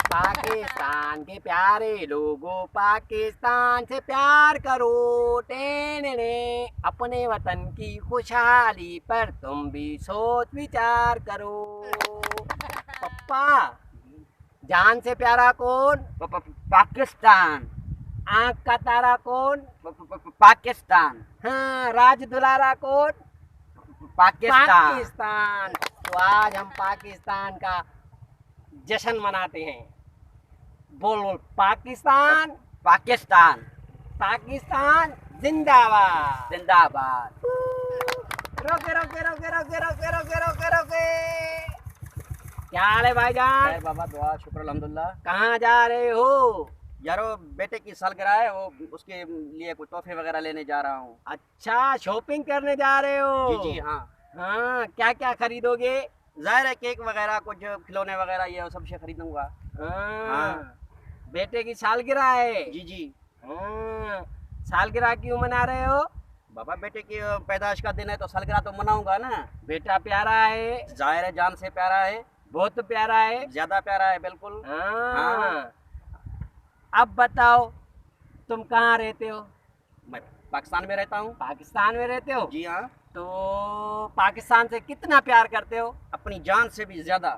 पाकिस्तान के प्यारे लोगों, पाकिस्तान से प्यार करो। टेने अपने वतन की खुशहाली पर तुम भी सोच विचार करो। पप्पा, जान से प्यारा कौन? पाकिस्तान। आँख का तारा कौन? पाकिस्तान। हाँ, राज दुलारा कौन? पाकिस्तान। पाकिस्तान। तो आज हम पाकिस्तान का जश्न मनाते हैं। बोल बोल, पाकिस्तान। पाकिस्तान पाकिस्तान जिंदाबाद। जिंदाबाद। रोके रोके रोके रोके रोके रोके रोके रोके। क्या हाल है भाईजान? खैर बाबा, दुआ शुक्र अल्हम्दुलिल्लाह। कहाँ जा रहे हो? यारो बेटे की सालगिरह है, वो उसके लिए कुछ तोहफे वगैरह लेने जा रहा हूँ। अच्छा, शॉपिंग करने जा रहे हो? जी जी हाँ। हाँ, क्या क्या खरीदोगे? जाहिर है केक वगैरह, कुछ खिलौने वगैरह, ये सब चीज़ खरीदूंगा। हाँ, बेटे की सालगिरह है। जी जी। हाँ, सालगिरह क्यों मना रहे हो? बाबा बेटे की पैदाइश का दिन है तो सालगिरह तो मनाऊंगा ना। बेटा प्यारा है। जाहिर है जान से प्यारा है। बहुत प्यारा है। ज्यादा प्यारा है, बिल्कुल। हाँ। अब बताओ, तुम कहाँ रहते हो? मैं पाकिस्तान में रहता हूँ। पाकिस्तान में रहते हो? जी हाँ। तो पाकिस्तान से कितना प्यार करते हो? अपनी जान से भी ज्यादा।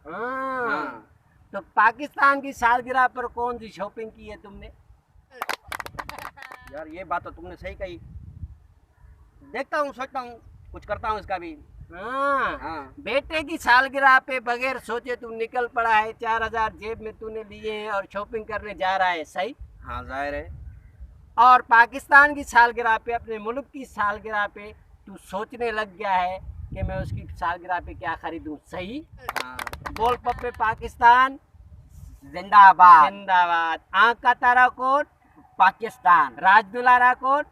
हाँ। तो पाकिस्तान की सालगिरह पर कौन सी शॉपिंग की है तुमने? यार ये बात तो तुमने सही कही। देखता हूँ, सोचता हूँ, कुछ करता हूँ इसका भी। हाँ। हाँ। बेटे की सालगिरह पे बगैर सोचे तू निकल पड़ा है। 4,000 जेब में तूने लिए हैं और शॉपिंग करने जा रहा है, सही? हाँ जाहिर है। और पाकिस्तान की सालगिरह पे, अपने मुल्क की सालगिरह पे तू सोचने लग गया है कि मैं उसकी सालगिरह पे क्या खरीदूं, सही? हाँ। बोल पप्पे, पाकिस्तान जिंदाबाद। जिंदाबाद। आँख का तारा कौन? पाकिस्तान। राज दुलारा कौन?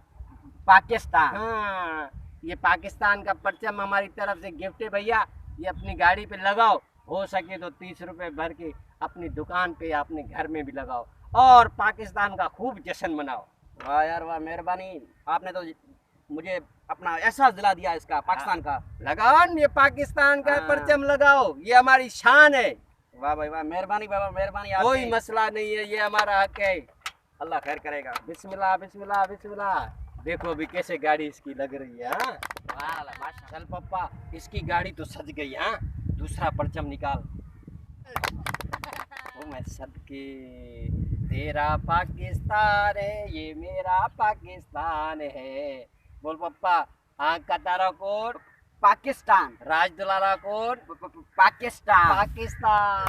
पाकिस्तान। हाँ, ये पाकिस्तान का परचम हमारी तरफ से गिफ्ट है भैया। ये अपनी गाड़ी पे लगाओ, हो सके तो 30 रुपए भर के अपनी दुकान पे या अपने घर में भी लगाओ और पाकिस्तान का खूब जश्न मनाओ। वाह यार वाह, मेहरबानी। आपने तो मुझे अपना एहसास दिला दिया इसका, पाकिस्तान का। लगाओ न, ये पाकिस्तान का हाँ। परचम लगाओ, ये हमारी शान है। वाह भाई वाह, मेहरबानी बाबा, मेहरबानी। कोई आपकी। मसला नहीं है, ये हमारा हक है। अल्लाह खैर करेगा। बिस्मिल्लाह बिस्मिल्लाह बिस्मिल्लाह। देखो अभी कैसे गाड़ी इसकी लग रही है। हाँ? वाह माशा। चल पप्पा, इसकी गाड़ी तो सज गई। हाँ, दूसरा परचम निकाल। ओ मैं सदके, तेरा पाकिस्तान है, ये मेरा पाकिस्तान है। बोल पप्पा, आँख का तारा कौन? पाकिस्तान। राज दुलारा कौन? पाकिस्तान। पाकिस्तान।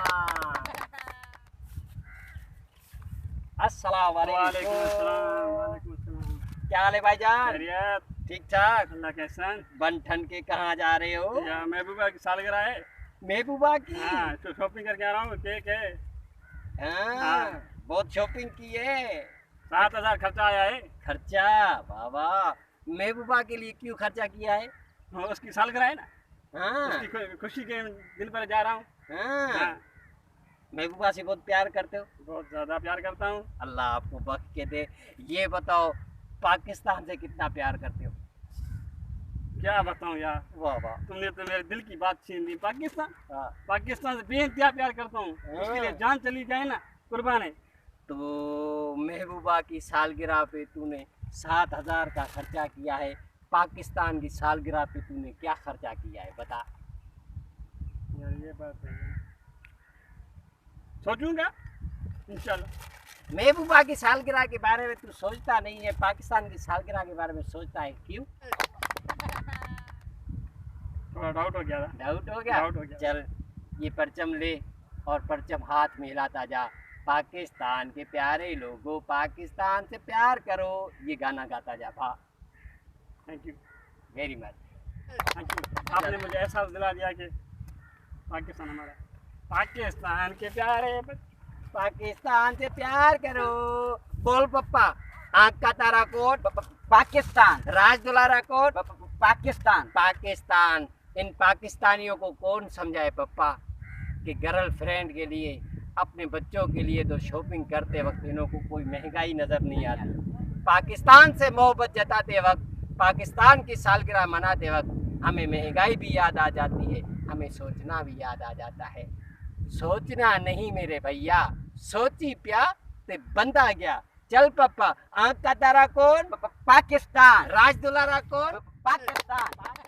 अस्सलाम वालेकुम। वालेकुम अस्सलाम। क्या हाल है भाईजान? खैरियत? ठीक ठाक। अल्लाह का एहसान। बन ठन के कहाँ जा रहे हो? या महबूबा की सालगिरह है। महबूबा की? हाँ, तो शॉपिंग करके आ रहा हूँ। केक है। हाँ, हाँ। बहुत शॉपिंग की है। 7,000 खर्चा आया है। खर्चा? बाबा, महबूबा के लिए क्यों खर्चा किया है? हाँ, उसकी सालगिरह है ना। हाँ। उसकी खुशी के दिन पर जा रहा हूँ। हाँ। हाँ, महबूबा से बहुत प्यार करते हो? बहुत ज़्यादा प्यार करता हूँ। अल्लाह आपको बख्श के दे। ये बताओ, पाकिस्तान से कितना प्यार करते हो? क्या बताऊँ यार, वाह वाह। तुमने तो मेरे दिल की बात छीन ली। पाकिस्तान, हाँ। पाकिस्तान से बेइंतहा प्यार करता हूँ। उसके लिए जान चली जाए ना, कुर्बान है। तो महबूबा की सालगिरह पे तूने 7,000 का खर्चा किया है। पाकिस्तान की सालगिरह पे तूने क्या खर्चा किया है, बता। यार ये बात है, सोचूंगा इंशाल्लाह। महबूबा की सालगिरह के बारे में तू सोचता नहीं है, पाकिस्तान की सालगिरह के बारे में सोचता है, क्यों? थोड़ा डाउट हो गया था। डाउट हो गया? डाउट हो गया। चल, ये परचम ले और परचम हाथ में हिलाता जा। पाकिस्तान के प्यारे लोगों, पाकिस्तान से प्यार करो, ये गाना गाता जा। भा, thank you, very much. Thank you. आपने मुझे एहसास दिला दिया कि पाकिस्तान हमारा। पाकिस्तान के प्यारे पाकिस्तान से प्यार करो। बोल पप्पा, आँख का तारा कौन? पाकिस्तान। राज दुलारा कौन? पाकिस्तान। पाकिस्तान। इन पाकिस्तानियों को कौन समझाए पप्पा कि गर्लफ्रेंड के लिए, अपने बच्चों के लिए तो शॉपिंग करते वक्त इन्हों को कोई महंगाई नज़र नहीं आती। पाकिस्तान से मोहब्बत जताते वक्त, पाकिस्तान की सालगिरह मनाते वक्त हमें महंगाई भी याद आ जाती है, हमें सोचना भी याद आ जाता है। सोचना नहीं मेरे भैया, सोची प्या ते बंदा गया। चल पप्पा, आंख का तारा कौन? पाकिस्तान। राज दुलारा कौन? पाकिस्तान।